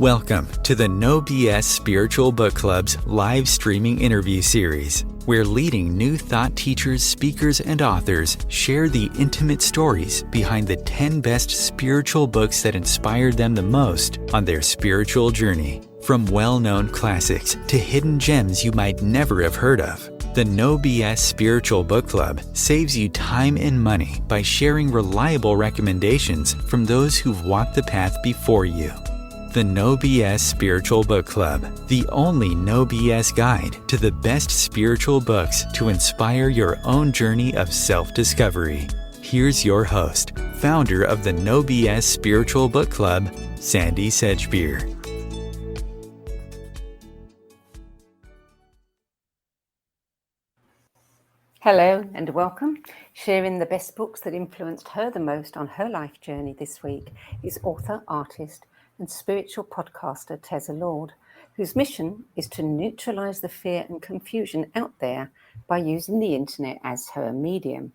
Welcome to the No BS Spiritual Book Club's live streaming interview series, where leading new thought teachers, speakers, and authors share the intimate stories behind the 10 best spiritual books that inspired them the most on their spiritual journey. From well-known classics to hidden gems you might never have heard of, the No BS Spiritual Book Club saves you time and money by sharing reliable recommendations from those who've walked the path before you. The No BS Spiritual Book Club, the only no BS guide to the best spiritual books to inspire your own journey of self-discovery. Here's your host, founder of the No BS Spiritual Book Club, Sandy Sedgbeer. Hello and welcome. Sharing the best books that influenced her the most on her life journey this week is author, artist, and spiritual podcaster TeZa Lord, whose mission is to neutralize the fear and confusion out there by using the internet as her medium.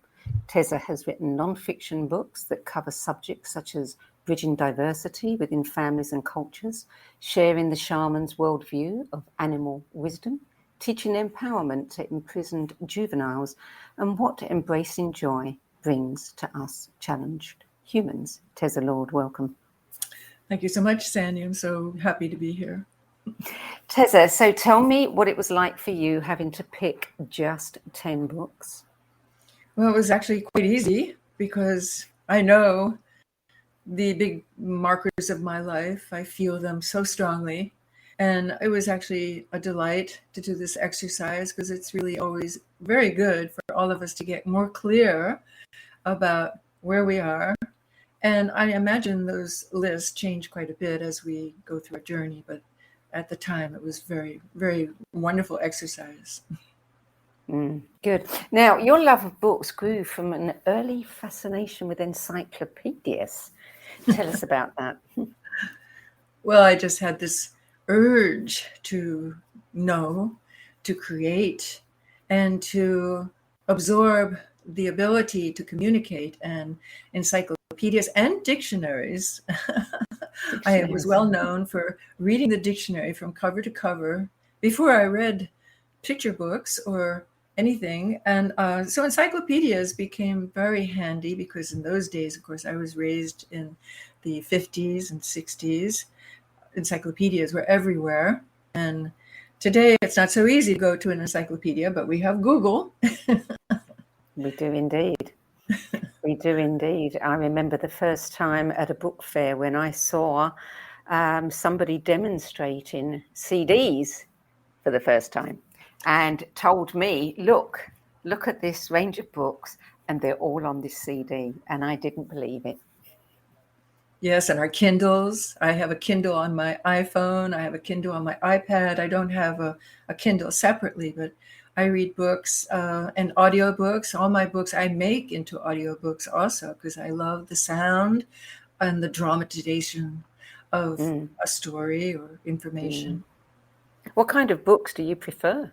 TeZa has written non-fiction books that cover subjects such as bridging diversity within families and cultures, sharing the shaman's worldview of animal wisdom, teaching empowerment to imprisoned juveniles, and what embracing joy brings to us challenged humans. TeZa Lord, welcome. Thank you so much, Sandy. I'm so happy to be here. TeZa, so tell me what it was like for you having to pick just 10 books. Well, it was actually quite easy because I know the big markers of my life. I feel them so strongly. And it was actually a delight to do this exercise because it's really always very good for all of us to get more clear about where we are. And I imagine those lists change quite a bit as we go through our journey, but at the time it was very, very wonderful exercise. Good. Now, your love of books grew from an early fascination with encyclopedias. Tell us about that. Well, I just had this urge to know, to create, and to absorb the ability to communicate, and encyclopedias and dictionaries. I was well known for reading the dictionary from cover to cover before I read picture books or anything. And so encyclopedias became very handy because in those days, of course, I was raised in the 50s and 60s. Encyclopedias were everywhere. And today it's not so easy to go to an encyclopedia, but we have Google. We do indeed. We do indeed. I remember the first time at a book fair when I saw somebody demonstrating CDs for the first time and told me, look at this range of books and they're all on this CD. And I didn't believe it. Yes, and our Kindles. I have a Kindle on my iPhone. I have a Kindle on my iPad. I don't have a Kindle separately, but I read books and audiobooks. All my books I make into audiobooks also because I love the sound and the dramatization of a story or information. What kind of books do you prefer?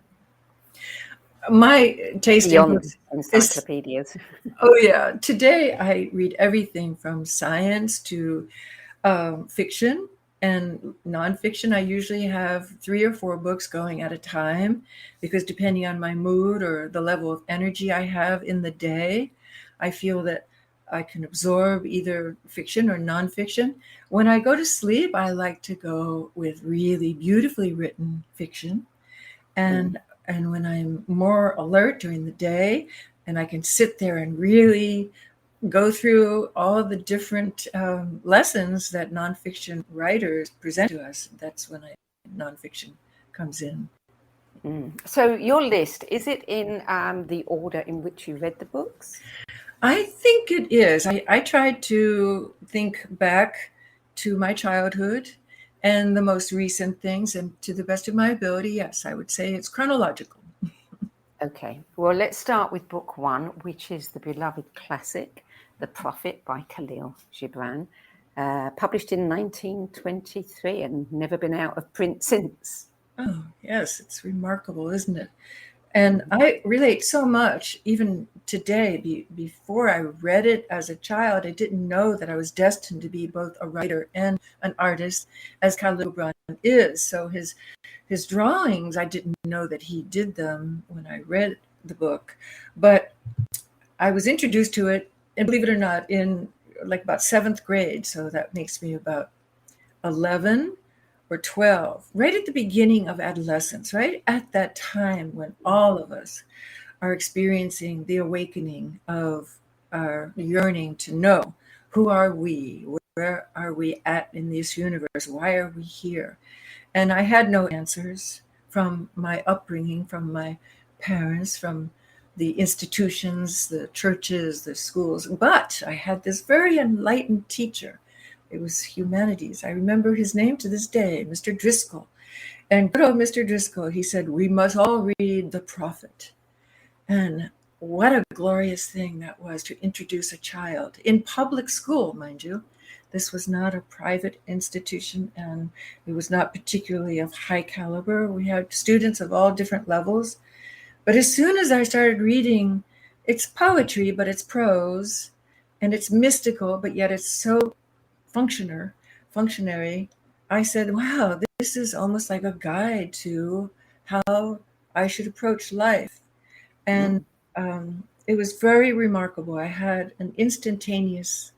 My taste in books, encyclopedias. Oh yeah. Today I read everything from science to fiction and nonfiction. I usually have 3 or 4 books going at a time because depending on my mood or the level of energy I have in the day, I feel that I can absorb either fiction or nonfiction. When I go to sleep, I like to go with really beautifully written fiction. And when I'm more alert during the day and I can sit there and really go through all the different lessons that nonfiction writers present to us, that's when nonfiction comes in. So your list, is it in the order in which you read the books? I think it is. I tried to think back to my childhood and the most recent things, and to the best of my ability, yes, I would say it's chronological. Okay, well, let's start with book 1, which is the beloved classic, The Prophet by Khalil Gibran, published in 1923 and never been out of print since. Oh, yes, it's remarkable, isn't it? And I relate so much, even today. Before I read it as a child, I didn't know that I was destined to be both a writer and an artist, as Khalil Gibran is. So his drawings, I didn't know that he did them when I read the book. But I was introduced to it, and believe it or not, in like about 7th grade. So that makes me about 11 or 12, right at the beginning of adolescence, right at that time when all of us are experiencing the awakening of our yearning to know, who are we? Where are we at in this universe? Why are we here? And I had no answers from my upbringing, from my parents, from the institutions, the churches, the schools. But I had this very enlightened teacher. It was humanities. I remember his name to this day, Mr. Driscoll. And good old Mr. Driscoll, he said, we must all read The Prophet. And what a glorious thing that was to introduce a child in public school, mind you. This was not a private institution, and it was not particularly of high caliber. We had students of all different levels. But as soon as I started reading, it's poetry, but it's prose, and it's mystical, but yet it's so functionary, I said, wow, this is almost like a guide to how I should approach life. And it was very remarkable. I had an instantaneous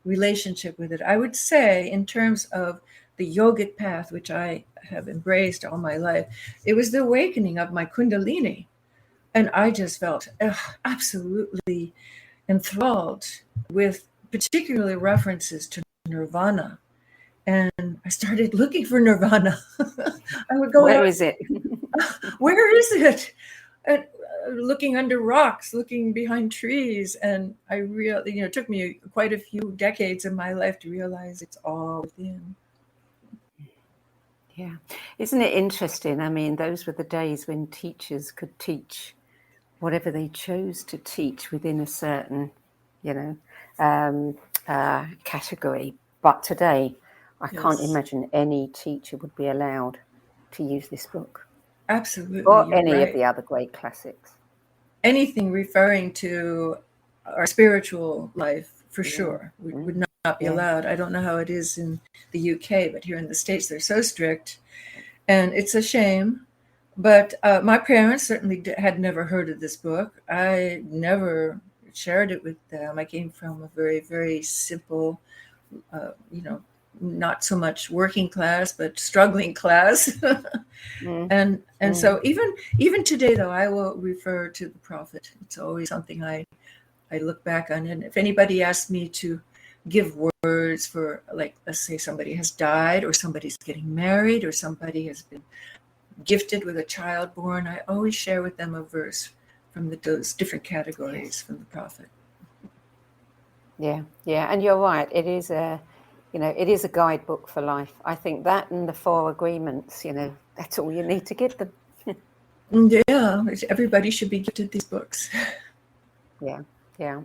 relationship with it. I would say, in terms of the yogic path, which I have embraced all my life, it was the awakening of my Kundalini. And I just felt absolutely enthralled with particularly references to Nirvana. And I started looking for Nirvana. I would go, where is it? Where is it? And looking under rocks, looking behind trees. And I really, it took me quite a few decades of my life to realize it's all within. Yeah. Isn't it interesting? I mean, those were the days when teachers could teach whatever they chose to teach within a certain, category. But today, I can't imagine any teacher would be allowed to use this book. Absolutely. Or any of the other great classics. Anything referring to our spiritual life, for sure, would not be allowed. I don't know how it is in the UK, but here in the States, they're so strict. And it's a shame. But my parents certainly had never heard of this book. I never shared it with them. I came from a very, very simple, not so much working class, but struggling class. And so even today, though, I will refer to the Prophet. It's always something I look back on. And if anybody asks me to give words for, like, let's say somebody has died, or somebody's getting married, or somebody has been gifted with a child born, I always share with them a verse from those different categories from the Prophet. Yeah, and you're right. It is a guidebook for life. I think that and the 4 agreements, that's all you need to give them. Yeah, everybody should be gifted these books. Yeah.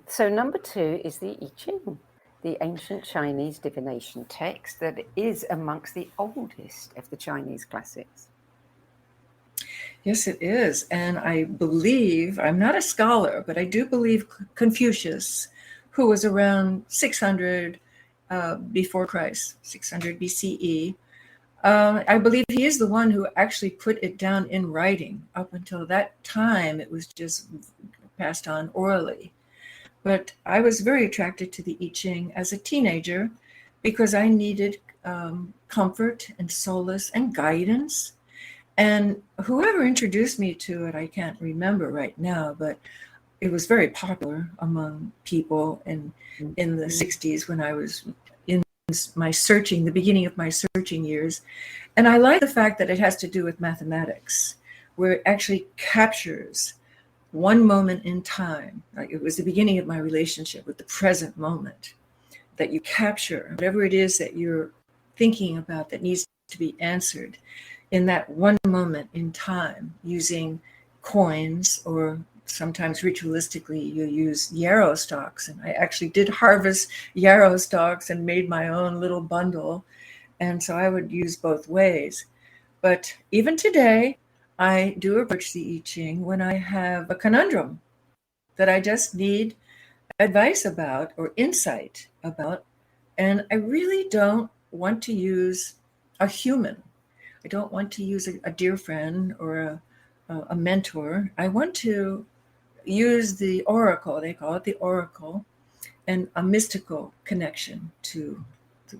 So number 2 is the I Ching, the ancient Chinese divination text that is amongst the oldest of the Chinese classics. Yes, it is. And I believe, I'm not a scholar, but I do believe Confucius, who was around 600 before Christ, 600 BCE, I believe he is the one who actually put it down in writing. Up until that time, it was just passed on orally. But I was very attracted to the I Ching as a teenager because I needed comfort and solace and guidance. And whoever introduced me to it, I can't remember right now, but it was very popular among people in the 60s when I was in my searching, the beginning of my searching years. And I like the fact that it has to do with mathematics, where it actually captures one moment in time. Like, it was the beginning of my relationship with the present moment, that you capture whatever it is that you're thinking about that needs to be answered in that one moment in time, using coins, or sometimes ritualistically you use yarrow stalks. And I actually did harvest yarrow stalks and made my own little bundle. And so I would use both ways. But even today, I do approach the I Ching when I have a conundrum that I just need advice about or insight about. And I really don't want to use a human. I don't want to use a dear friend or a mentor. I want to use the oracle, they call it the oracle, and a mystical connection to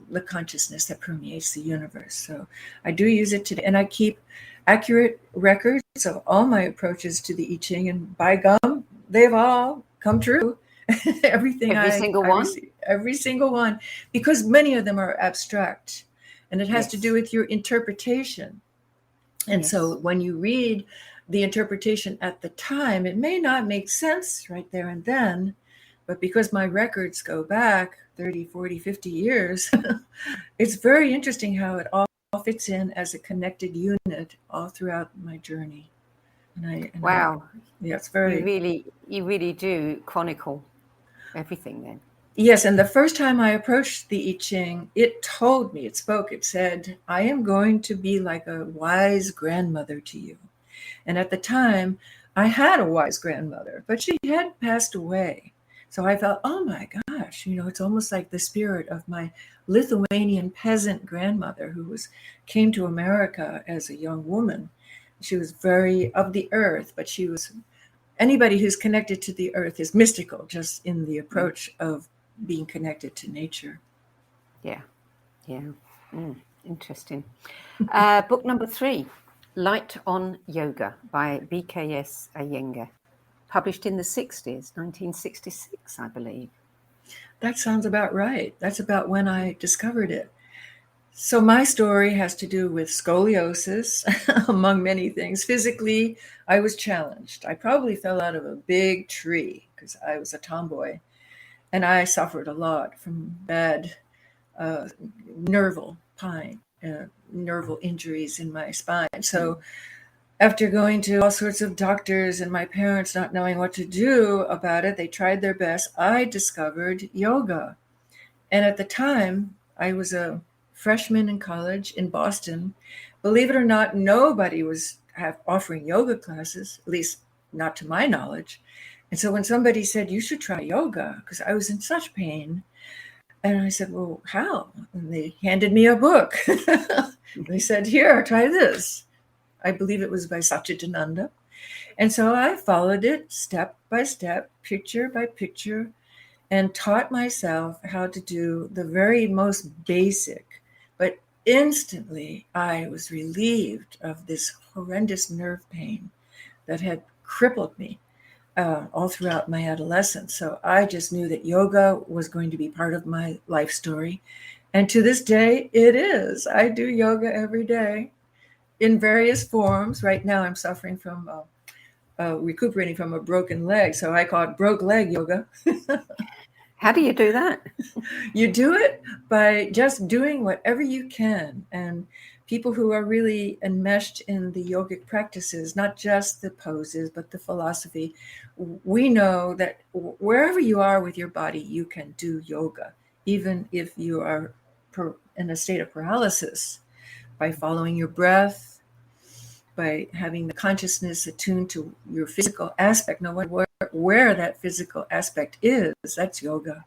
the consciousness that permeates the universe. So I do use it today, and I keep accurate records of all my approaches to the I Ching, and by gum, they've all come true. Everything Every single one? receive, every single one, because many of them are abstract, and it has to do with your interpretation. And so when you read the interpretation at the time, it may not make sense right there and then, but because my records go back 30, 40, 50 years, it's very interesting how it all fits in as a connected unit all throughout my journey. Wow. It's very... You really do chronicle everything then. Yes, and the first time I approached the I Ching, it told me, it spoke, it said, I am going to be like a wise grandmother to you. And at the time, I had a wise grandmother, but she had passed away. So I felt, oh my gosh, it's almost like the spirit of my Lithuanian peasant grandmother who came to America as a young woman. She was very of the earth, but anybody who's connected to the earth is mystical, just in the approach of being connected to nature. Yeah. Interesting. Book number 3, Light on Yoga by BKS Iyengar, published in the 60s, 1966, I believe. That sounds about right. That's about when I discovered it. So my story has to do with scoliosis, among many things. Physically, I was challenged. I probably fell out of a big tree because I was a tomboy. And I suffered a lot from bad nerval injuries in my spine. So after going to all sorts of doctors and my parents not knowing what to do about it, they tried their best. I discovered yoga. And at the time, I was a freshman in college in Boston. Believe it or not, nobody was offering yoga classes, at least not to my knowledge. And so when somebody said, you should try yoga, because I was in such pain, and I said, well, how? And they handed me a book. They said, here, try this. I believe it was by Satchidananda. And so I followed it step by step, picture by picture, and taught myself how to do the very most basic. But instantly, I was relieved of this horrendous nerve pain that had crippled me all throughout my adolescence. So I just knew that yoga was going to be part of my life story. And to this day, it is. I do yoga every day in various forms. Right now, I'm suffering from recuperating from a broken leg. So I call it broke leg yoga. How do you do that? You do it by just doing whatever you can. And people who are really enmeshed in the yogic practices, not just the poses, but the philosophy, we know that wherever you are with your body, you can do yoga, even if you are in a state of paralysis, by following your breath, by having the consciousness attuned to your physical aspect, no matter where that physical aspect is, that's yoga.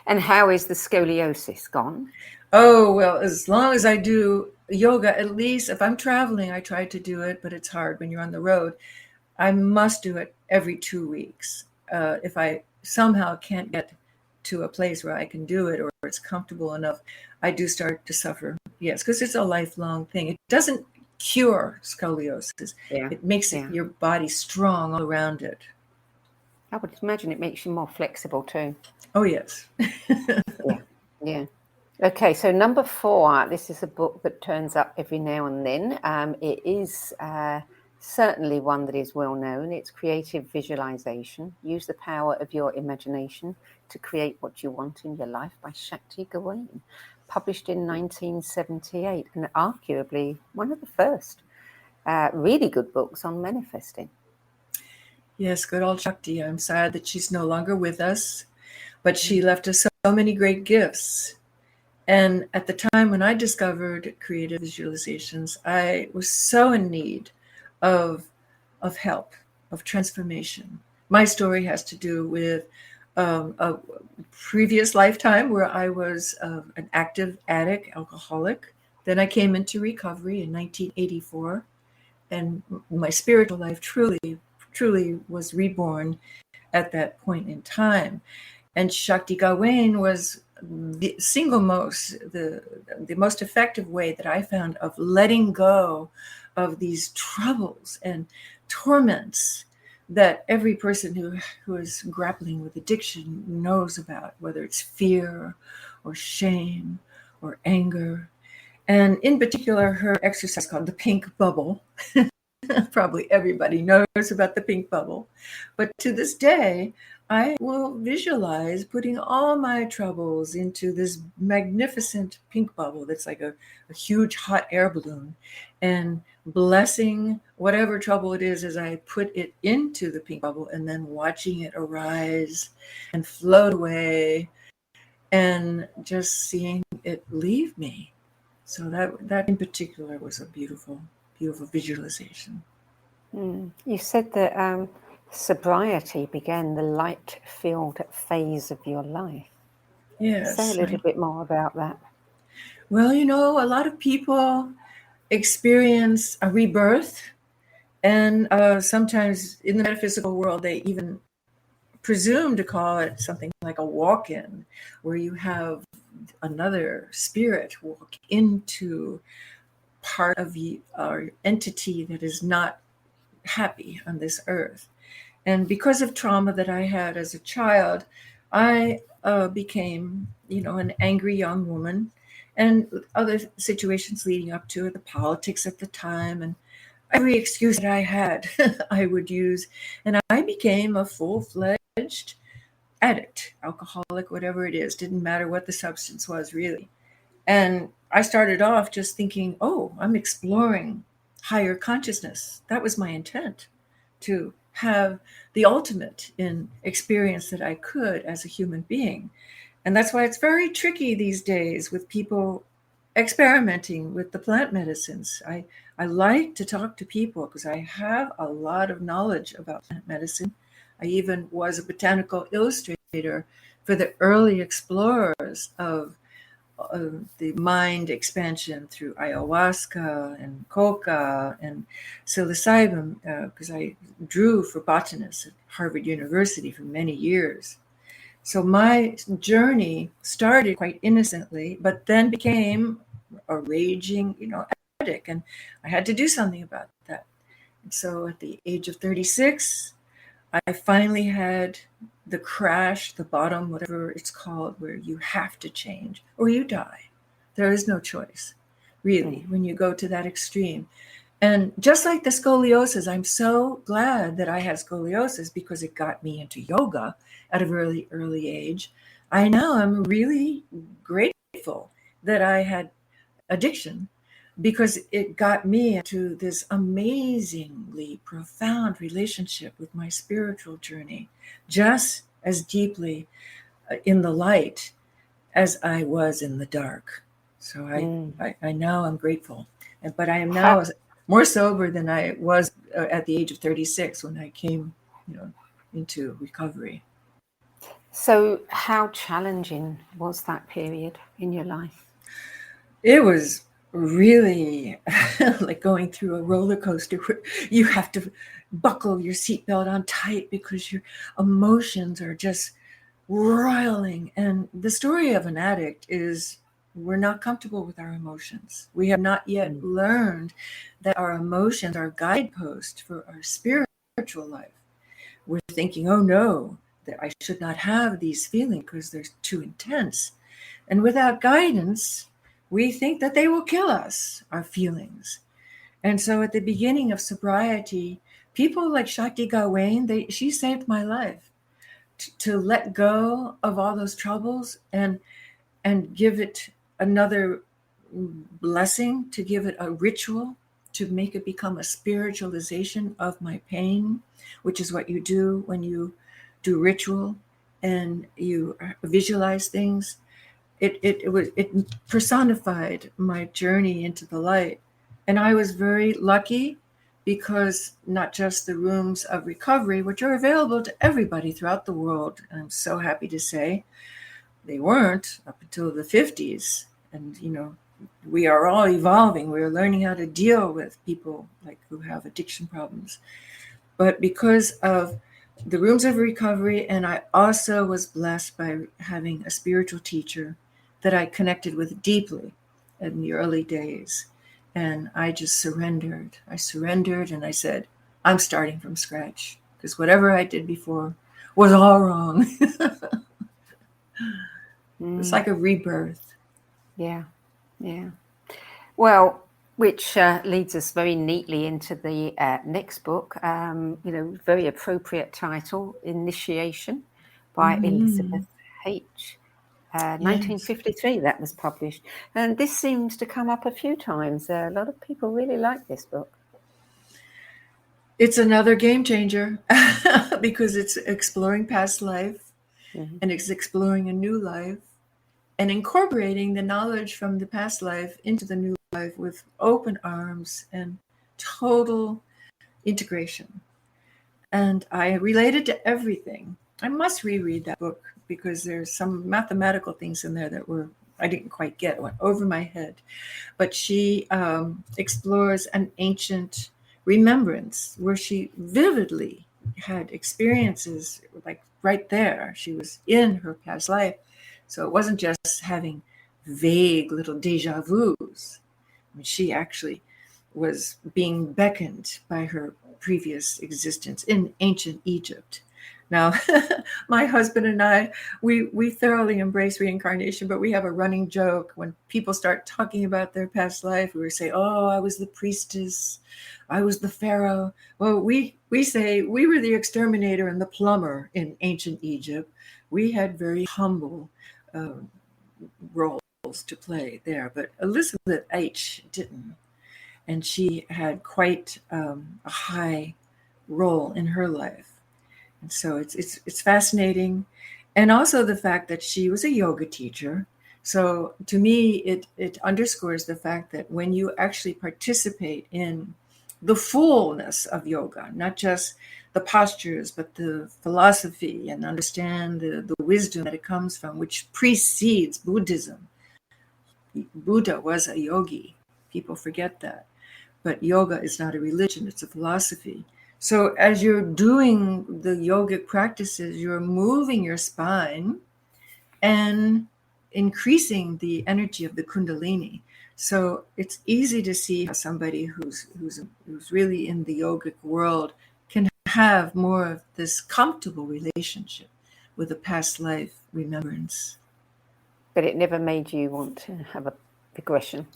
And how is the scoliosis gone? Oh, well, as long as I do yoga, at least if I'm traveling, I try to do it, but it's hard when you're on the road. I must do it every 2 weeks. If I somehow can't get to a place where I can do it or it's comfortable enough, I do start to suffer. Yes, because it's a lifelong thing. It doesn't cure scoliosis. Yeah. It makes your body strong all around it. I would imagine it makes you more flexible too. Oh, yes. Yeah. Okay, so number 4, this is a book that turns up every now and then. It is certainly one that is well known. It's Creative Visualization. Use the power of your imagination to create what you want in your life by Shakti Gawain. Published in 1978 and arguably one of the first really good books on manifesting. Yes, good old Shakti. I'm sad that she's no longer with us, but she left us so many great gifts. And at the time when I discovered creative visualizations, I was so in need of help, of transformation. My story has to do with a previous lifetime where I was an active addict, alcoholic. Then I came into recovery in 1984, and my spiritual life truly was reborn at that point in time. And Shakti Gawain was the most effective way that I found of letting go of these troubles and torments that every person who is grappling with addiction knows about, whether it's fear or shame or anger. And in particular, her exercise called the pink bubble. Probably everybody knows about the pink bubble. But to this day, I will visualize putting all my troubles into this magnificent pink bubble that's like a huge hot air balloon, and blessing whatever trouble it is as I put it into the pink bubble, and then watching it arise and float away and just seeing it leave me. So that in particular was a beautiful visualization. You said that sobriety began the light-filled phase of your life. Yes. Say a little bit more about that. Well, a lot of people experience a rebirth, and sometimes in the metaphysical world, they even presume to call it something like a walk-in, where you have another spirit walk into part of our entity that is not happy on this earth. And because of trauma that I had as a child, I became, an angry young woman, and other situations leading up to it, the politics at the time, and every excuse that I had, I would use. And I became a full-fledged addict, alcoholic, whatever it is. Didn't matter what the substance was, really. And I started off just thinking, oh, I'm exploring higher consciousness. That was my intent, to have the ultimate in experience that I could as a human being. And that's why it's very tricky these days with people experimenting with the plant medicines. I like to talk to people because I have a lot of knowledge about plant medicine. I even was a botanical illustrator for the early explorers of the mind expansion through ayahuasca and coca and psilocybin, because I drew for botanists at Harvard University for many years. So my journey started quite innocently, but then became a raging, addict, and I had to do something about that. And so at the age of 36, I finally had the crash, the bottom, whatever it's called, where you have to change or you die. There is no choice, really, when you go to that extreme. And just like the scoliosis, I'm so glad that I had scoliosis because it got me into yoga at a really early age. I now am really grateful that I had addiction, because it got me into this amazingly profound relationship with my spiritual journey, just as deeply in the light as I was in the dark. So I now am grateful, but I am now more sober than I was at the age of 36 when I came, into recovery. So how challenging was that period in your life? It was really like going through a roller coaster where you have to buckle your seatbelt on tight because your emotions are just roiling. And the story of an addict is we're not comfortable with our emotions. We have not yet learned that our emotions are guideposts for our spiritual life. We're thinking, oh no, that I should not have these feelings because they're too intense. And without guidance, we think that they will kill us, our feelings. And so at the beginning of sobriety, people like Shakti Gawain, she saved my life. To let go of all those troubles and give it another blessing, to give it a ritual, to make it become a spiritualization of my pain, which is what you do when you do ritual and you visualize things. it personified my journey into the light. And I was very lucky because not just the rooms of recovery, which are available to everybody throughout the world, and I'm so happy to say they weren't up until the 50s. And, we are all evolving. We're learning how to deal with people like who have addiction problems. But because of the rooms of recovery, and I also was blessed by having a spiritual teacher that I connected with deeply in the early days. And I just surrendered. I surrendered and I said, I'm starting from scratch because whatever I did before was all wrong. It's like a rebirth. Yeah. Well, which leads us very neatly into the next book, very appropriate title, Initiation by Elizabeth H. 1953 that was published. And this seems to come up a few times. A lot of people really like this book. It's another game changer because it's exploring past life and it's exploring a new life and incorporating the knowledge from the past life into the new life with open arms and total integration. And I related to everything. I must reread that book because there's some mathematical things in there that I didn't quite get, went over my head. But she explores an ancient remembrance where she vividly had experiences like right there. She was in her past life. So it wasn't just having vague little deja vus. I mean, she actually was being beckoned by her previous existence in ancient Egypt. Now, my husband and I, we thoroughly embrace reincarnation, but we have a running joke when people start talking about their past life. We say, "Oh, I was the priestess, I was the pharaoh." Well, we say we were the exterminator and the plumber in ancient Egypt. We had very humble roles to play there, but Elizabeth H. didn't, and she had quite a high role in her life. And so it's fascinating. And also the fact that she was a yoga teacher. So to me, it underscores the fact that when you actually participate in the fullness of yoga, not just the postures, but the philosophy and understand the wisdom that it comes from, which precedes Buddhism. Buddha was a yogi. People forget that. But yoga is not a religion, it's a philosophy. So as you're doing the yogic practices, you're moving your spine and increasing the energy of the kundalini. So it's easy to see how somebody who's really in the yogic world can have more of this comfortable relationship with a past life remembrance. But it never made you want to have a regression.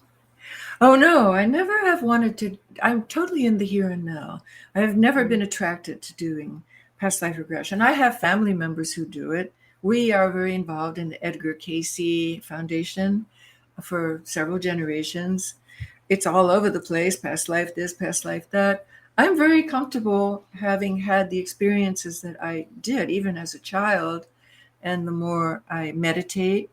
Oh, no, I never have wanted to. I'm totally in the here and now. I have never been attracted to doing past life regression. I have family members who do it. We are very involved in the Edgar Cayce Foundation for several generations. It's all over the place, past life this, past life that. I'm very comfortable having had the experiences that I did, even as a child. And the more I meditate,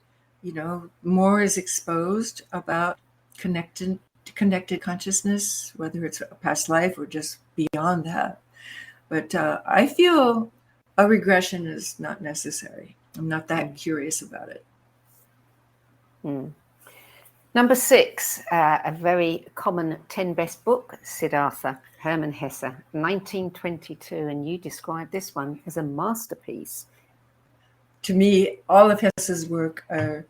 more is exposed about connected consciousness, whether it's a past life or just beyond that. But I feel a regression is not necessary. I'm not that curious about it. Number 6, a very common 10 best book, Siddhartha, Hermann Hesse, 1922, and you described this one as a masterpiece. To me, all of Hesse's work are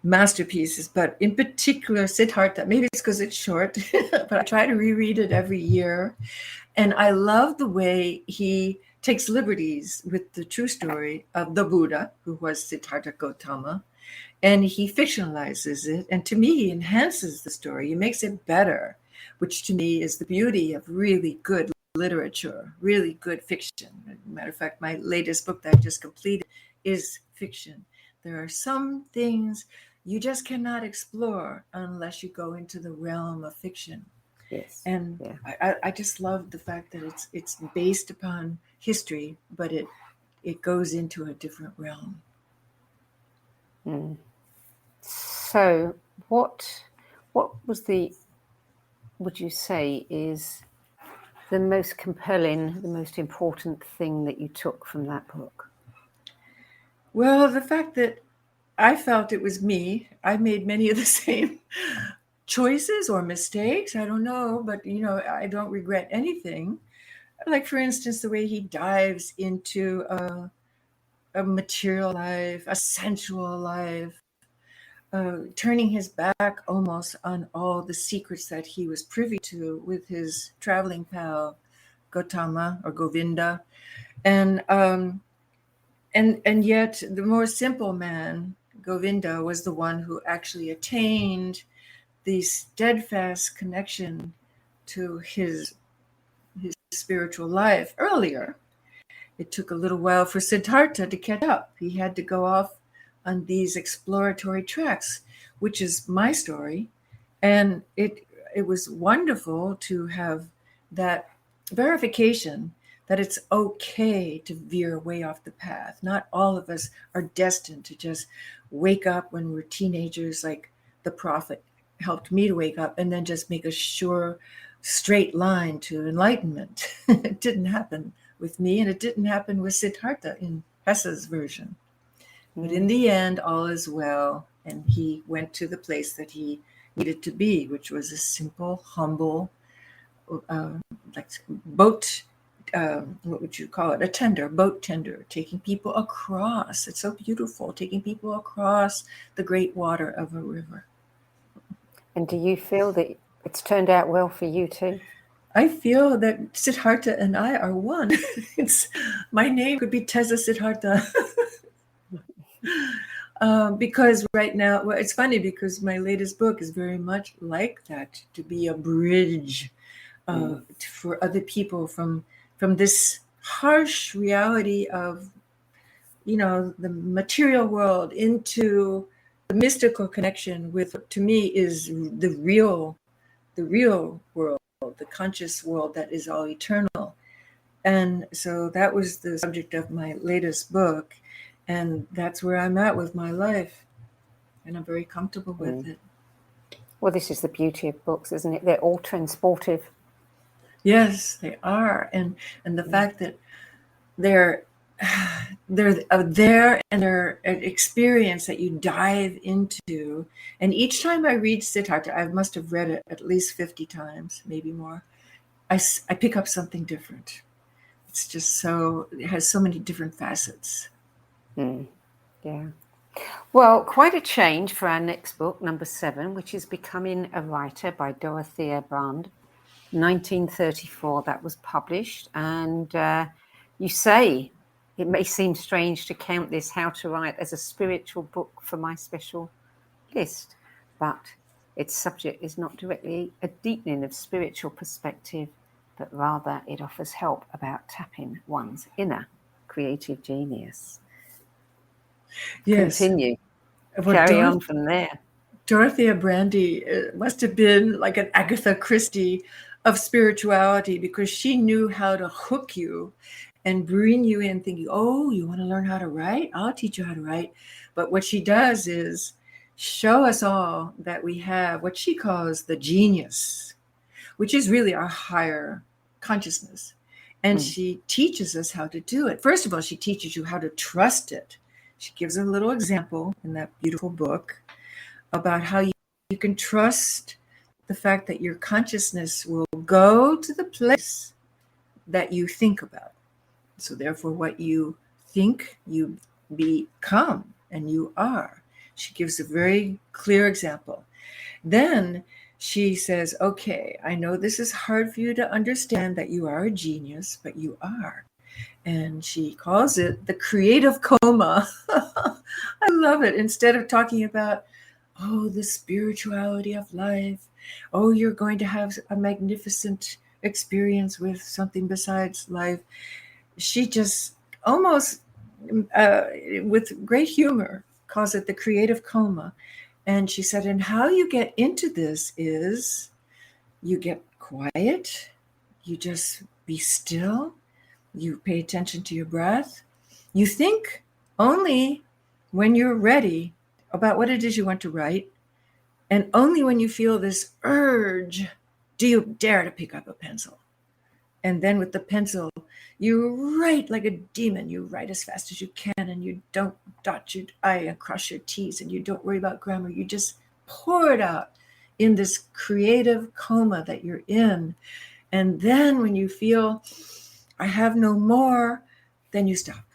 masterpieces, but in particular Siddhartha, maybe it's because it's short, but I try to reread it every year. And I love the way he takes liberties with the true story of the Buddha, who was Siddhartha Gautama, and he fictionalizes it. And to me, he enhances the story. He makes it better, which to me is the beauty of really good literature, really good fiction. As a matter of fact, my latest book that I just completed is fiction. There are some things you just cannot explore unless you go into the realm of fiction. Yes. And yeah. I just love the fact that it's based upon history, but it goes into a different realm. So, what would you say is the most compelling, the most important thing that you took from that book? Well, the fact that I felt it was me. I made many of the same choices or mistakes. I don't know, but I don't regret anything. Like, for instance, the way he dives into a material life, a sensual life, turning his back almost on all the secrets that he was privy to with his traveling pal Gautama or Govinda, and yet the more simple man Govinda was the one who actually attained the steadfast connection to his spiritual life earlier. It took a little while for Siddhartha to catch up. He had to go off on these exploratory tracks, which is my story. And it was wonderful to have that verification that it's okay to veer way off the path. Not all of us are destined to just wake up when we're teenagers, like the prophet helped me to wake up, and then just make a sure straight line to enlightenment. It didn't happen with me, and it didn't happen with Siddhartha in Hesse's version. But in the end, all is well, and he went to the place that he needed to be, which was a simple, humble, like boat, what would you call it? A tender, boat tender, taking people across. It's so beautiful, taking people across the great water of a river. And do you feel that it's turned out well for you too? I feel that Siddhartha and I are one. My name could be TeZa Siddhartha. Because right now, well, it's funny because my latest book is very much like that, to be a bridge for other people from this harsh reality of, the material world into the mystical connection with, to me, is the real world, the conscious world that is all eternal. And so that was the subject of my latest book. And that's where I'm at with my life. And I'm very comfortable with it. Well, this is the beauty of books, isn't it? They're all transportive. Yes, they are. And the fact that they're there and they're an experience that you dive into. And each time I read Siddhartha, I must have read it at least 50 times, maybe more. I pick up something different. It's just it has so many different facets. Yeah. Well, quite a change for our next book, number 7, which is Becoming a Writer by Dorothea Brande. 1934 that was published. And you say it may seem strange to count this How to Write as a spiritual book for my special list, but its subject is not directly a deepening of spiritual perspective, but rather it offers help about tapping one's inner creative genius. Yes. Continue. Well, Carry on from there. Dorothea Brande must have been like an Agatha Christie of spirituality, because she knew how to hook you and bring you in thinking, oh, you want to learn how to write? I'll teach you how to write. But what she does is show us all that we have what she calls the genius, which is really our higher consciousness. And she teaches us how to do it. First of all, she teaches you how to trust it. She gives a little example in that beautiful book about how you can trust the fact that your consciousness will go to the place that you think about. So therefore, what you think, you become, and you are. She gives a very clear example. Then she says, okay, I know this is hard for you to understand that you are a genius, but you are. And she calls it the creative coma. I love it. Instead of talking about, oh, the spirituality of life, oh, you're going to have a magnificent experience with something besides life, she just almost with great humor calls it the creative coma. And she said, and how you get into this is you get quiet, you just be still, you pay attention to your breath, you think only when you're ready about what it is you want to write. And only when you feel this urge do you dare to pick up a pencil. And then with the pencil, you write like a demon. You write as fast as you can, and you don't dot your I and cross your T's, and you don't worry about grammar. You just pour it out in this creative coma that you're in. And then when you feel, I have no more, then you stop.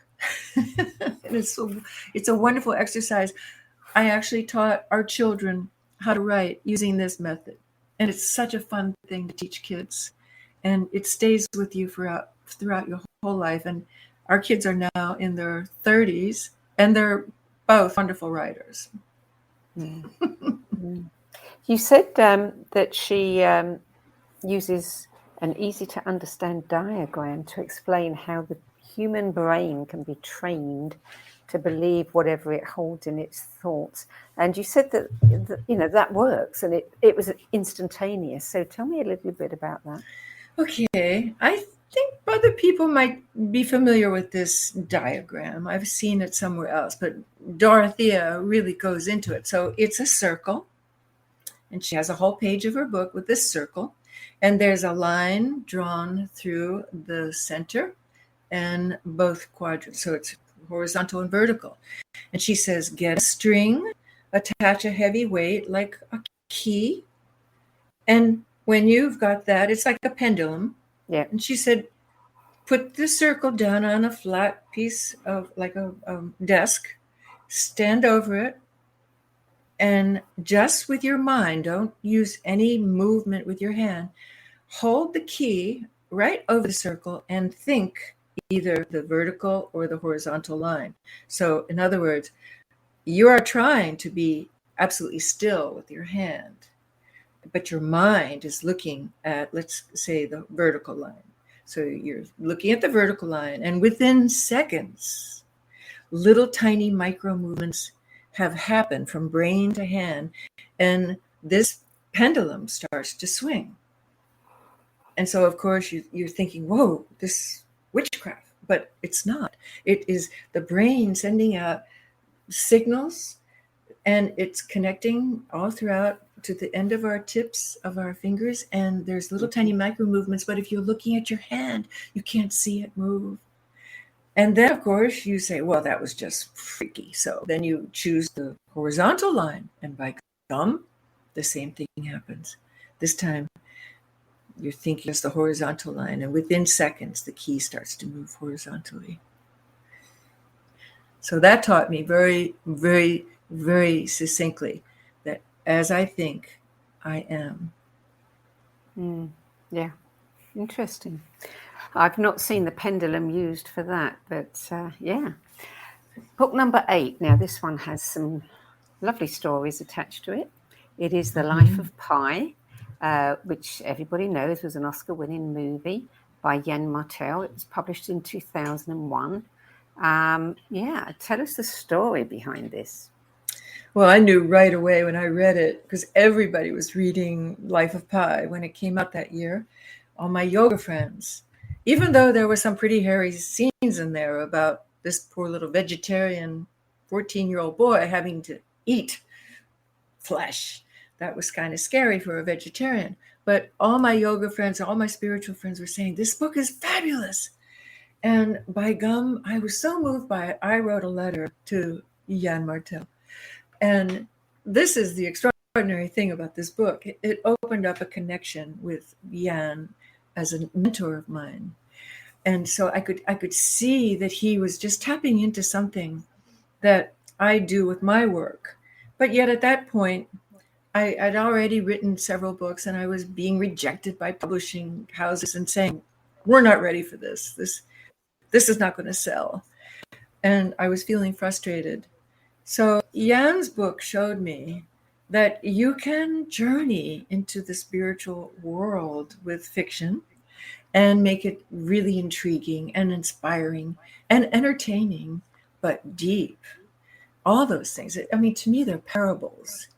And it's a wonderful exercise. I actually taught our children how to write using this method. And it's such a fun thing to teach kids. And it stays with you throughout your whole life. And our kids are now in their 30s, and they're both wonderful writers. You said that she uses an easy to understand diagram to explain how the human brain can be trained to believe whatever it holds in its thoughts. And you said that that works, and it was instantaneous. So tell me a little bit about that. Okay, I think other people might be familiar with this diagram. I've seen it somewhere else, but Dorothea really goes into it. So it's a circle, and she has a whole page of her book with this circle, and there's a line drawn through the center and both quadrants. So it's horizontal and vertical. And she says, get a string, attach a heavy weight like a key, and when you've got that, it's like a pendulum. Yeah. And she said, put the circle down on a flat piece of like a desk, stand over it, and just with your mind, don't use any movement with your hand, hold the key right over the circle and think either the vertical or the horizontal line. So in other words, you are trying to be absolutely still with your hand, but your mind is looking at, let's say, the vertical line. So you're looking at the vertical line, and within seconds, little tiny micro movements have happened from brain to hand, and this pendulum starts to swing. And so, of course, you're thinking, whoa, this witchcraft, but it's not. It is the brain sending out signals, and it's connecting all throughout to the end of our tips of our fingers, and there's little tiny micro movements, but if you're looking at your hand, you can't see it move. And then, of course, you say, well, that was just freaky. So then you choose the horizontal line, and by gum, the same thing happens. This time, you're thinking it's the horizontal line, and within seconds, the key starts to move horizontally. So that taught me very, very, very succinctly that as I think, I am. Yeah, interesting. I've not seen the pendulum used for that, but yeah. Book number 8. Now, this one has some lovely stories attached to it. It is The Life of Pi, which everybody knows was an Oscar-winning movie by Yann Martel. It was published in 2001. Yeah, tell us the story behind this. Well, I knew right away when I read it, because everybody was reading Life of Pi when it came out that year. All my yoga friends, even though there were some pretty hairy scenes in there about this poor little vegetarian 14-year-old boy having to eat flesh. That was kind of scary for a vegetarian. But all my yoga friends, all my spiritual friends were saying, this book is fabulous. And by gum, I was so moved by it, I wrote a letter to Yann Martel. And this is the extraordinary thing about this book. It opened up a connection with Yann as a mentor of mine. And so I could see that he was just tapping into something that I do with my work. But yet at that point, I'd already written several books, and I was being rejected by publishing houses and saying, we're not ready for this. This is not going to sell. And I was feeling frustrated. So Yann's book showed me that you can journey into the spiritual world with fiction and make it really intriguing and inspiring and entertaining, but deep. All those things. I mean, to me, they're parables.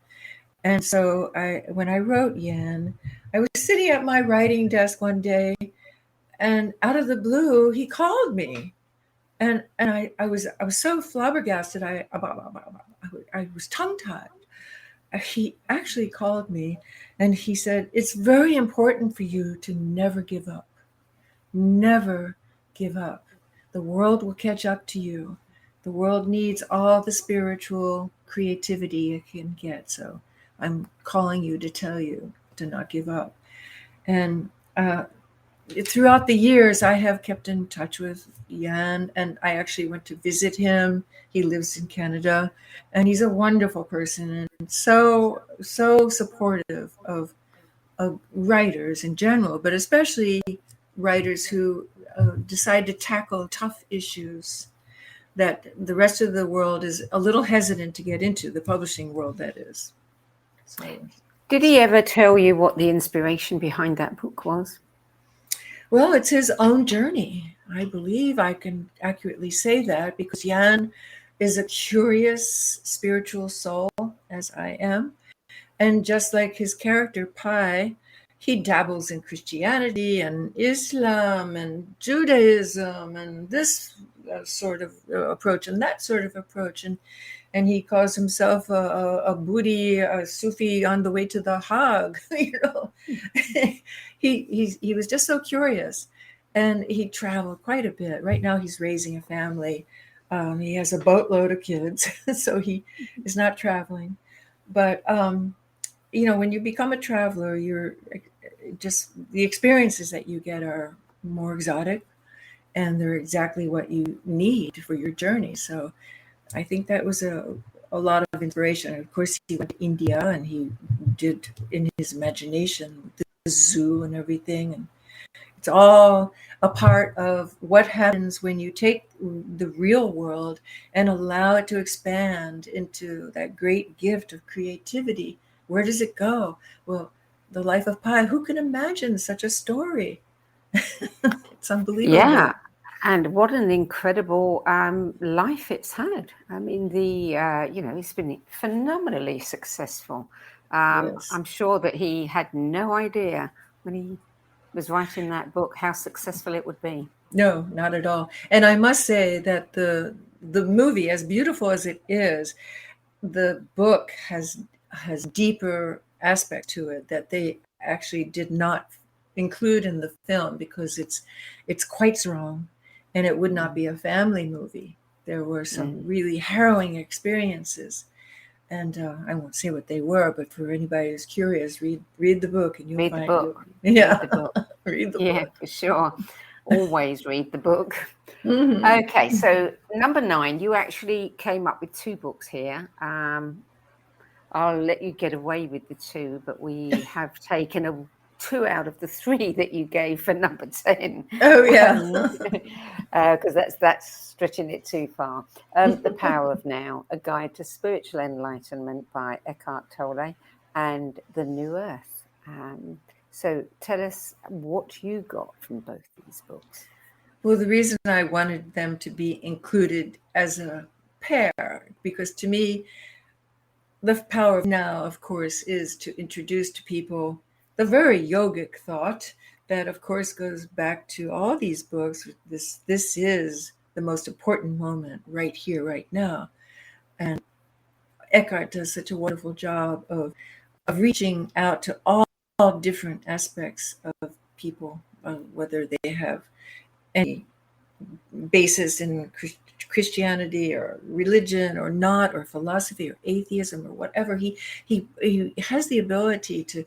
And so when I wrote Yann, I was sitting at my writing desk one day, and out of the blue, he called me. And I was so flabbergasted. I I was tongue-tied. He actually called me and he said, it's very important for you to never give up. Never give up. The world will catch up to you. The world needs all the spiritual creativity it can get. So I'm calling you to tell you to not give up. And throughout the years, I have kept in touch with Jan, and I actually went to visit him. He lives in Canada, and he's a wonderful person and so supportive of writers in general, but especially writers who decide to tackle tough issues that the rest of the world is a little hesitant to get into, the publishing world, that is. So, did he ever tell you what the inspiration behind that book was? Well, it's his own journey. I believe I can accurately say that because Jan is a curious spiritual soul, as I am. And just like his character, Pi, he dabbles in Christianity and Islam and Judaism and this sort of approach and that sort of approach. And he calls himself a Buddhi, a Sufi on the way to the Hague. He was just so curious, and he traveled quite a bit. Right now, he's raising a family. He has a boatload of kids, so he is not traveling. But when you become a traveler, you're just the experiences that you get are more exotic, and they're exactly what you need for your journey. So I think that was a lot of inspiration. Of course, he went to India and he did in his imagination the zoo and everything. And it's all a part of what happens when you take the real world and allow it to expand into that great gift of creativity. Where does it go? Well, the life of Pi, who can imagine such a story? It's unbelievable. Yeah. And what an incredible life it's had. I mean, it's been phenomenally successful. Yes. I'm sure that he had no idea when he was writing that book how successful it would be. No, not at all. And I must say that the movie, as beautiful as it is, the book has deeper aspect to it that they actually did not include in the film because it's quite strong. And it would not be a family movie. There were some really harrowing experiences. And I won't say what they were, but for anybody who's curious, read the book and you'll find the book. Yeah. Read the book. Read the book. For sure. Always read the book. Mm-hmm. Okay, so number 9, you actually came up with 2 books here. I'll let you get away with the 2, but we have taken 2 out of the 3 that you gave for number 10. Oh yeah, because that's stretching it too far. The Power of Now: A Guide to Spiritual Enlightenment by Eckhart Tolle, and The New Earth. So tell us what you got from both these books. Well, the reason I wanted them to be included as a pair, because to me, the Power of Now, of course, is to introduce to people the very yogic thought that, of course, goes back to all these books. This is the most important moment right here, right now. And Eckhart does such a wonderful job of reaching out to all different aspects of people, whether they have any basis in Christianity or religion or not, or philosophy or atheism or whatever. He has the ability to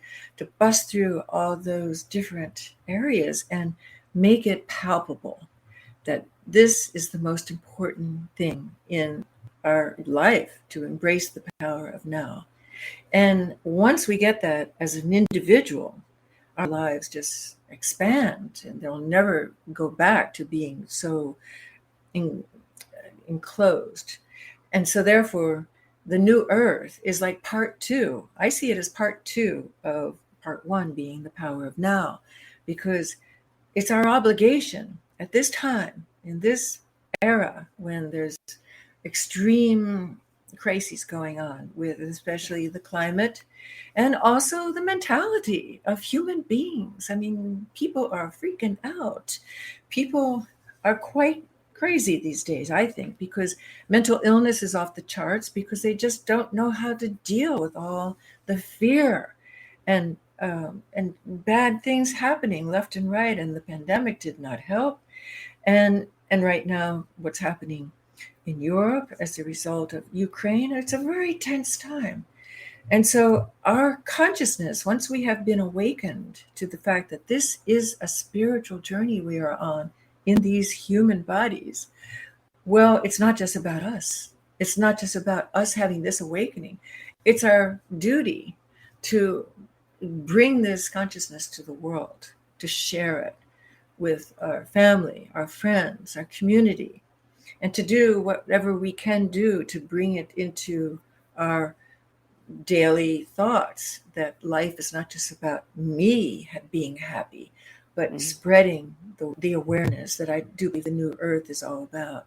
bust through all those different areas and make it palpable that this is the most important thing in our life, to embrace the power of now. And once we get that as an individual, our lives just expand and they'll never go back to being so enclosed. And so therefore, the New Earth is like part 2. I see it as part 2 of part 1 being the power of now, because it's our obligation at this time, in this era, when there's extreme crises going on with especially the climate and also the mentality of human beings. I mean, people are freaking out. People are quite crazy these days, I think, because mental illness is off the charts because they just don't know how to deal with all the fear and bad things happening left and right. And the pandemic did not help. And right now, what's happening in Europe as a result of Ukraine, it's a very tense time. And so our consciousness, once we have been awakened to the fact that this is a spiritual journey we are on in these human bodies, well, it's not just about us. It's not just about us having this awakening. It's our duty to bring this consciousness to the world, to share it with our family, our friends, our community, and to do whatever we can do to bring it into our daily thoughts, that life is not just about me being happy, but spreading the awareness that I do believe the new earth is all about.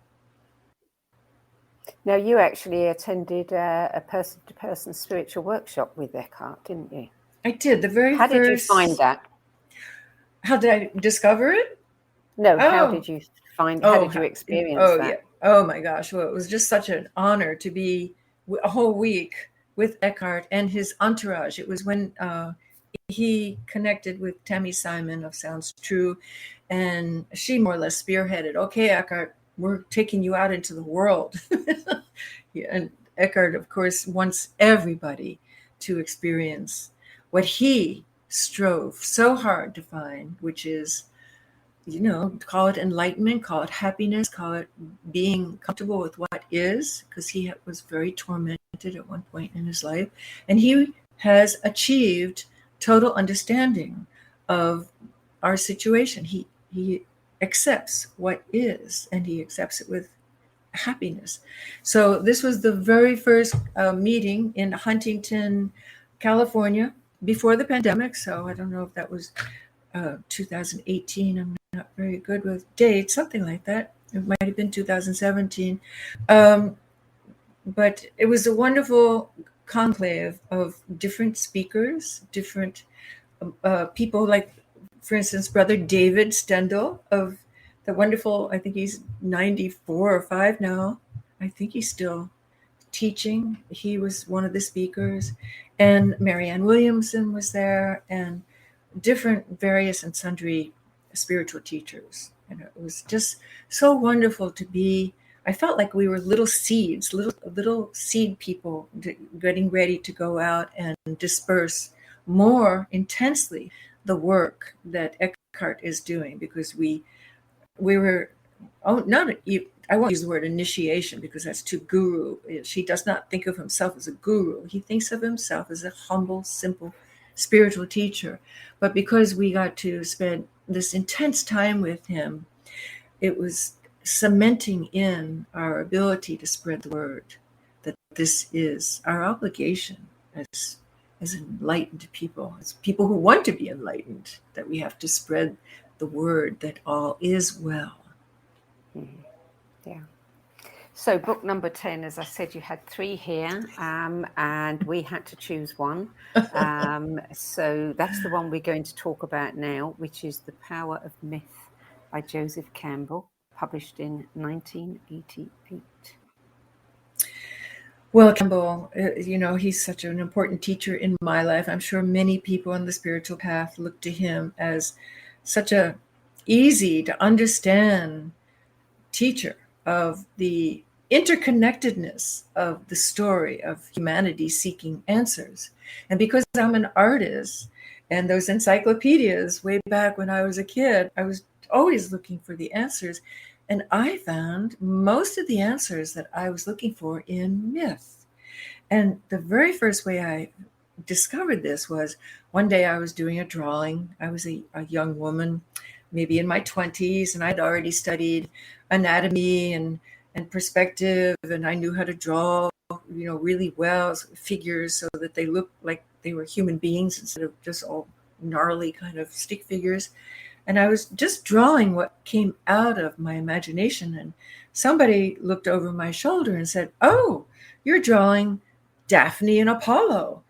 Now, you actually attended a person-to-person spiritual workshop with Eckhart, didn't you? I did. How did you find that? How did I discover it? No, how did you find? How did you experience that? Yeah. Oh my gosh! Well, it was just such an honor to be a whole week with Eckhart and his entourage. It was when he connected with Tammy Simon of Sounds True, and she more or less spearheaded, okay, Eckhart, we're taking you out into the world. Yeah, and Eckhart, of course, wants everybody to experience what he strove so hard to find, which is, call it enlightenment, call it happiness, call it being comfortable with what is, because he was very tormented at one point in his life. And he has achieved total understanding of our situation. He accepts what is, and he accepts it with happiness. So this was the very first meeting in Huntington, California, before the pandemic. So I don't know if that was 2018. I'm not very good with dates, something like that. It might have been 2017. But it was a wonderful conclave of different speakers, different people, like, for instance, Brother David Stendhal of the wonderful, I think he's 94 or 5 now. I think he's still teaching. He was one of the speakers. And Marianne Williamson was there, and different various and sundry spiritual teachers. And it was just so wonderful to be. I felt like we were little seeds, little seed people getting ready to go out and disperse more intensely the work that Eckhart is doing, because we were, I won't use the word initiation because that's too guru-ish. He does not think of himself as a guru. He thinks of himself as a humble, simple spiritual teacher. But because we got to spend this intense time with him, it was cementing in our ability to spread the word, that this is our obligation as enlightened people, as people who want to be enlightened, that we have to spread the word that all is well. Yeah. So book number 10, as I said, you had 3 here, and we had to choose one. So that's the one we're going to talk about now, which is The Power of Myth by Joseph Campbell, published in 1988. Well, Campbell, he's such an important teacher in my life. I'm sure many people on the spiritual path look to him as such a easy to understand teacher of the interconnectedness of the story of humanity seeking answers. And because I'm an artist, and those encyclopedias way back when I was a kid, I was always looking for the answers. And I found most of the answers that I was looking for in myth. And the very first way I discovered this was one day I was doing a drawing. I was a young woman, maybe in my 20s, and I'd already studied anatomy and perspective, and I knew how to draw, really well, figures so that they looked like they were human beings instead of just all gnarly kind of stick figures. And I was just drawing what came out of my imagination. And somebody looked over my shoulder and said, "Oh, you're drawing Daphne and Apollo,"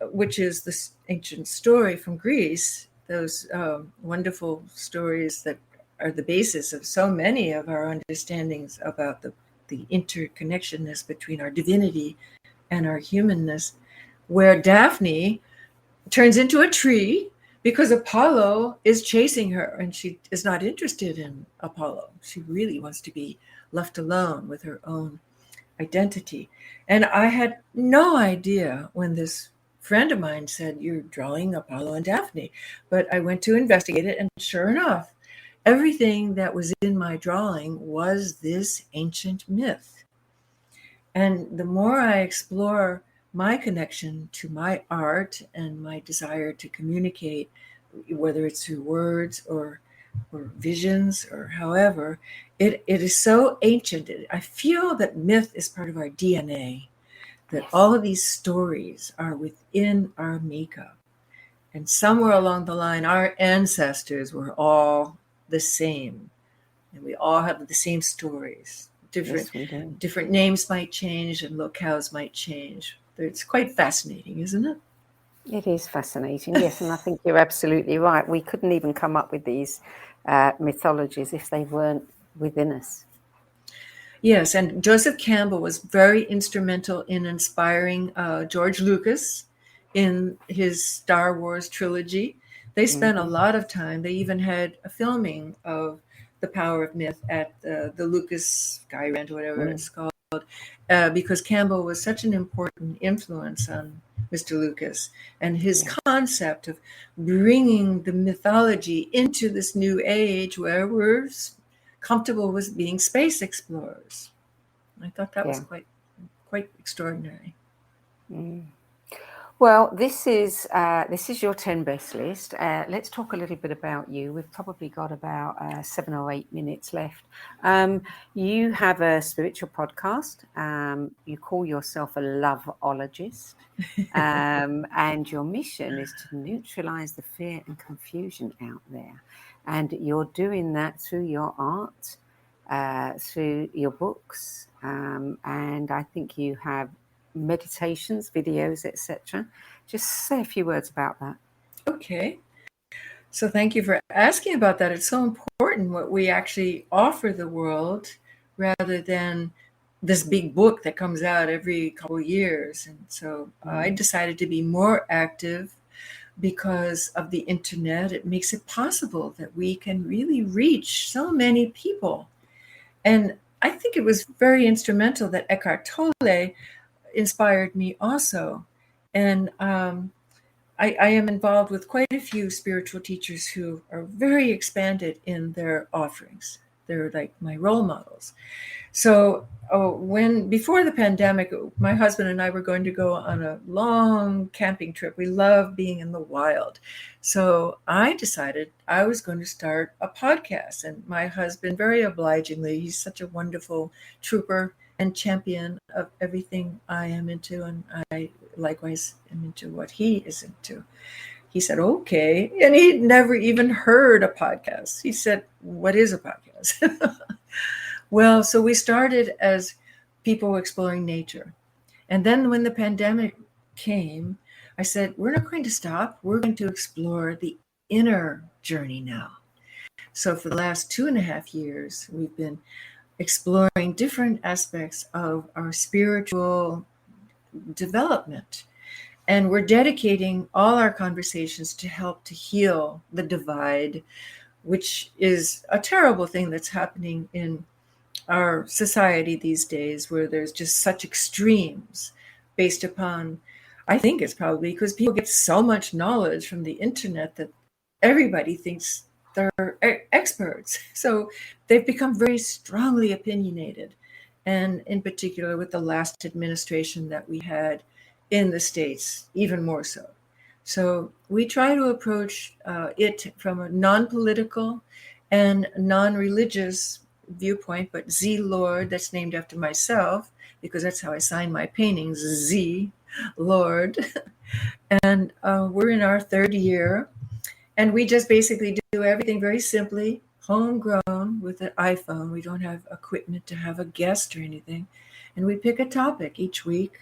which is this ancient story from Greece, those wonderful stories that are the basis of so many of our understandings about the interconnectedness between our divinity and our humanness, where Daphne turns into a tree because Apollo is chasing her, and she is not interested in Apollo. She really wants to be left alone with her own identity. And I had no idea when this friend of mine said, "You're drawing Apollo and Daphne." But I went to investigate it, and sure enough, everything that was in my drawing was this ancient myth. And the more I explore my connection to my art and my desire to communicate, whether it's through words or visions or however, it is so ancient. I feel that myth is part of our DNA, that Yes. all of these stories are within our makeup. And somewhere along the line, our ancestors were all the same. And we all have the same stories. Yes, we do. Different names might change and locales might change. It's quite fascinating, isn't it? It is fascinating, yes, and I think you're absolutely right. We couldn't even come up with these mythologies if they weren't within us. Yes, and Joseph Campbell was very instrumental in inspiring George Lucas in his Star Wars trilogy. They spent a lot of time. They even had a filming of The Power of Myth at the Lucas Sky Ranch, whatever it's called, because Campbell was such an important influence on Mr. Lucas and his concept of bringing the mythology into this new age where we're comfortable with being space explorers. I thought that was quite extraordinary. Well, this is your 10 best list. Let's talk a little bit about you. We've probably got about 7 or 8 minutes left. You have a spiritual podcast. You call yourself a loveologist. And your mission is to neutralize the fear and confusion out there. And you're doing that through your art, through your books, and I think you have meditations, videos, etc. Just say a few words about that. Okay. So thank you for asking about that. It's so important what we actually offer the world rather than this big book that comes out every couple of years. And so I decided to be more active because of the internet. It makes it possible that we can really reach so many people. And I think it was very instrumental that Eckhart Tolle inspired me also. And I am involved with quite a few spiritual teachers who are very expanded in their offerings. They're like my role models. So before the pandemic, my husband and I were going to go on a long camping trip. We love being in the wild. So I decided I was going to start a podcast. And my husband, very obligingly, he's such a wonderful trooper and champion of everything I am into. And I likewise am into what he is into. He said, okay. And he'd never even heard a podcast. He said, what is a podcast? Well, so we started as people exploring nature. And then when the pandemic came, I said, we're not going to stop. We're going to explore the inner journey now. So for the last 2.5 years, we've been exploring different aspects of our spiritual development. And we're dedicating all our conversations to help to heal the divide, which is a terrible thing that's happening in our society these days, where there's just such extremes based upon, I think it's probably because people get so much knowledge from the internet that everybody thinks they're experts. So they've become very strongly opinionated. And in particular with the last administration that we had in the States, even more so. So we try to approach it from a non-political and non-religious viewpoint, but TeZa Lord, that's named after myself, because that's how I sign my paintings, TeZa Lord. And we're in our 3rd year. And we just basically do everything very simply, homegrown with an iPhone. We don't have equipment to have a guest or anything. And we pick a topic each week.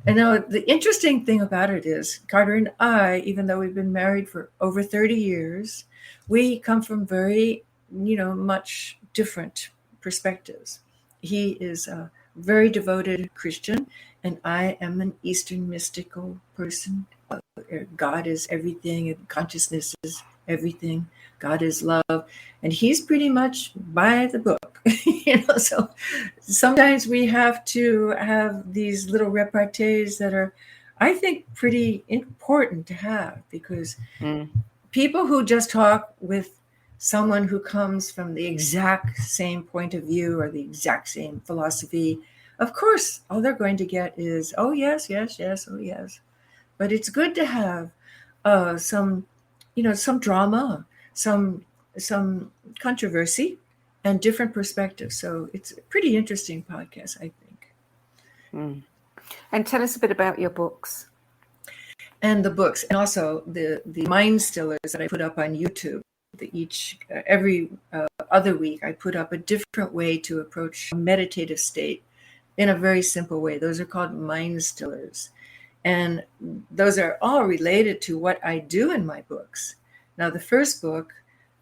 And now the interesting thing about it is, Carter and I, even though we've been married for over 30 years, we come from very much different perspectives. He is a very devoted Christian, and I am an Eastern mystical person. God is everything, and consciousness is everything. God is love, and he's pretty much by the book. So sometimes we have to have these little repartees that are, I think, pretty important to have, because people who just talk with someone who comes from the exact same point of view or the exact same philosophy, of course, all they're going to get is, oh, yes, yes, yes, oh, yes. But it's good to have some drama, some controversy, and different perspectives. So it's a pretty interesting podcast, I think. And tell us a bit about your books. And the books, and also the mind stillers that I put up on YouTube. Every other week, I put up a different way to approach a meditative state in a very simple way. Those are called mind stillers. And those are all related to what I do in my books. Now, the first book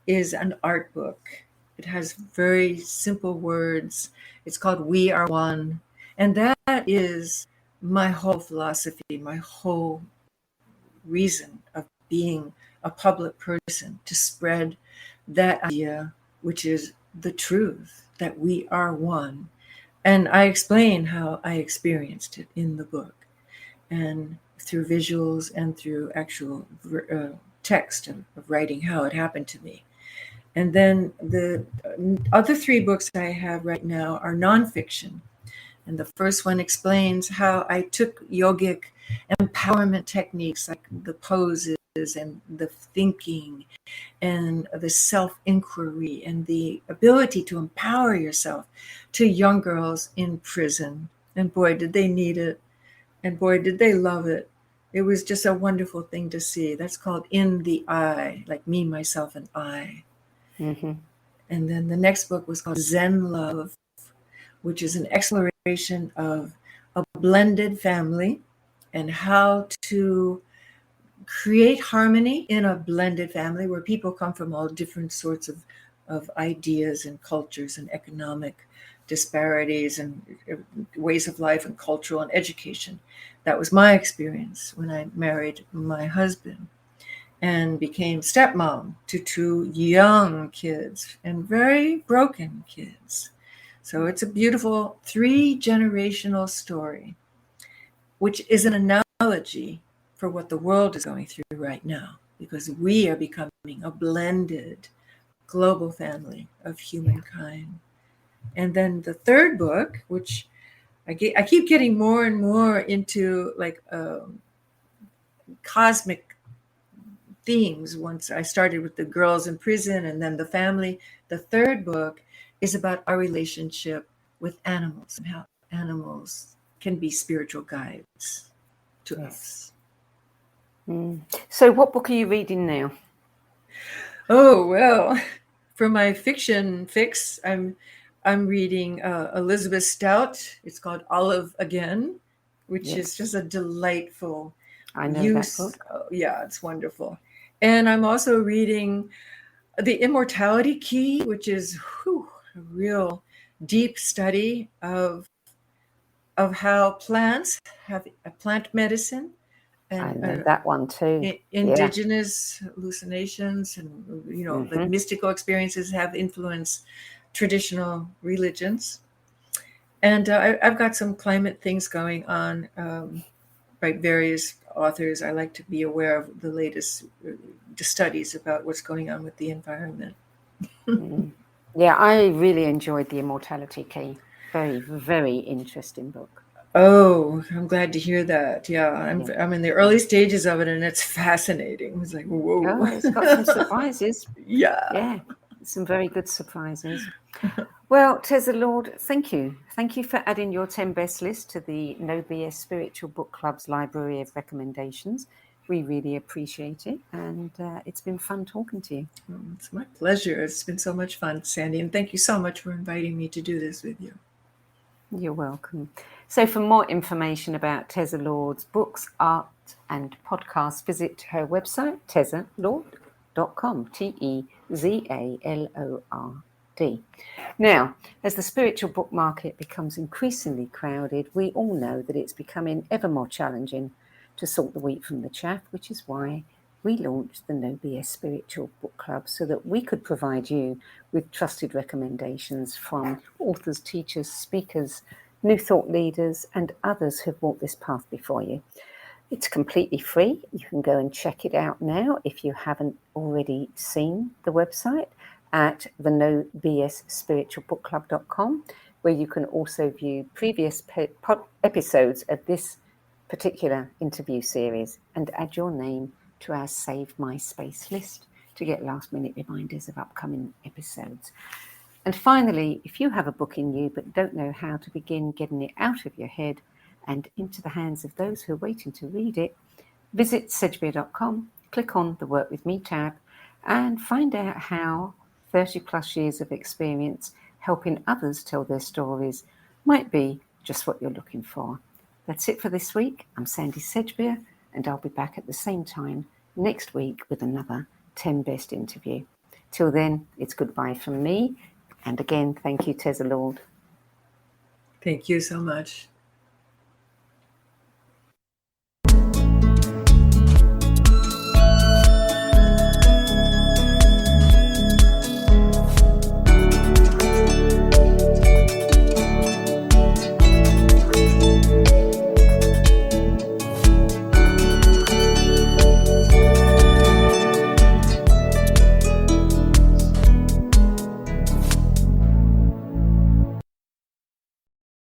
is an art book. It has very simple words. It's called We Are One. And that is my whole philosophy, my whole reason of being a public person, to spread that idea, which is the truth, that we are one. And I explain how I experienced it in the book, and through visuals and through actual text of writing how it happened to me. And then the other 3 books I have right now are nonfiction. And the first one explains how I took yogic empowerment techniques like the poses and the thinking and the self-inquiry and the ability to empower yourself to young girls in prison. And boy, did they need it. And boy, did they love it. It was just a wonderful thing to see. That's called In the I, like me, myself, and I. Mm-hmm. And then the next book was called Zen Love, which is an exploration of a blended family and how to create harmony in a blended family where people come from all different sorts of ideas and cultures and economic disparities and ways of life and cultural and education. That was my experience when I married my husband and became stepmom to 2 young kids and very broken kids. So it's a beautiful 3-generational story, which is an analogy for what the world is going through right now, because we are becoming a blended global family of humankind. And then the third book, which I keep getting more and more into, like cosmic themes. Once I started with the girls in prison and then the family. The third book is about our relationship with animals and how animals can be spiritual guides to us. So what book are you reading now? Oh, well, for my fiction fix, I'm reading Elizabeth Stout. It's called Olive Again, which is just a delightful I know use. that book. Yeah, it's wonderful. And I'm also reading The Immortality Key, which is a real deep study of how plants have a plant medicine. And I know that one too. Indigenous hallucinations and the mystical experiences have influenced traditional religions. And I've got some climate things going on by various authors. I like to be aware of the latest studies about what's going on with the environment. Yeah, I really enjoyed The Immortality Key. Very, very interesting book. Oh, I'm glad to hear that. Yeah, I'm in the early stages of it, and it's fascinating. It's like, whoa. Oh, it's got some surprises. Yeah, some very good surprises. Well, TeZa Lord, thank you. Thank you for adding your 10 best list to the No BS Spiritual Book Club's library of recommendations. We really appreciate it, and it's been fun talking to you. It's my pleasure. It's been so much fun, Sandy, and thank you so much for inviting me to do this with you. You're welcome. So for more information about TeZa Lord's books, art, and podcasts, visit her website, TeZa Lord. TeZalord.com, TeZalord. Now, as the spiritual book market becomes increasingly crowded, we all know that it's becoming ever more challenging to sort the wheat from the chaff, which is why we launched the No BS Spiritual Book Club, so that we could provide you with trusted recommendations from authors, teachers, speakers, new thought leaders, and others who've walked this path before you. It's completely free. You can go and check it out now if you haven't already seen the website at the nobsspiritualbookclub.com, where you can also view previous episodes of this particular interview series and add your name to our Save My Space list to get last-minute reminders of upcoming episodes. And finally, if you have a book in you but don't know how to begin getting it out of your head and into the hands of those who are waiting to read it, visit sedgbeer.com, click on the Work With Me tab, and find out how 30 plus years of experience helping others tell their stories might be just what you're looking for. That's it for this week. I'm Sandy Sedgbeer, and I'll be back at the same time next week with another 10 Best interview. Till then, it's goodbye from me. And again, thank you, TeZa Lord. Thank you so much.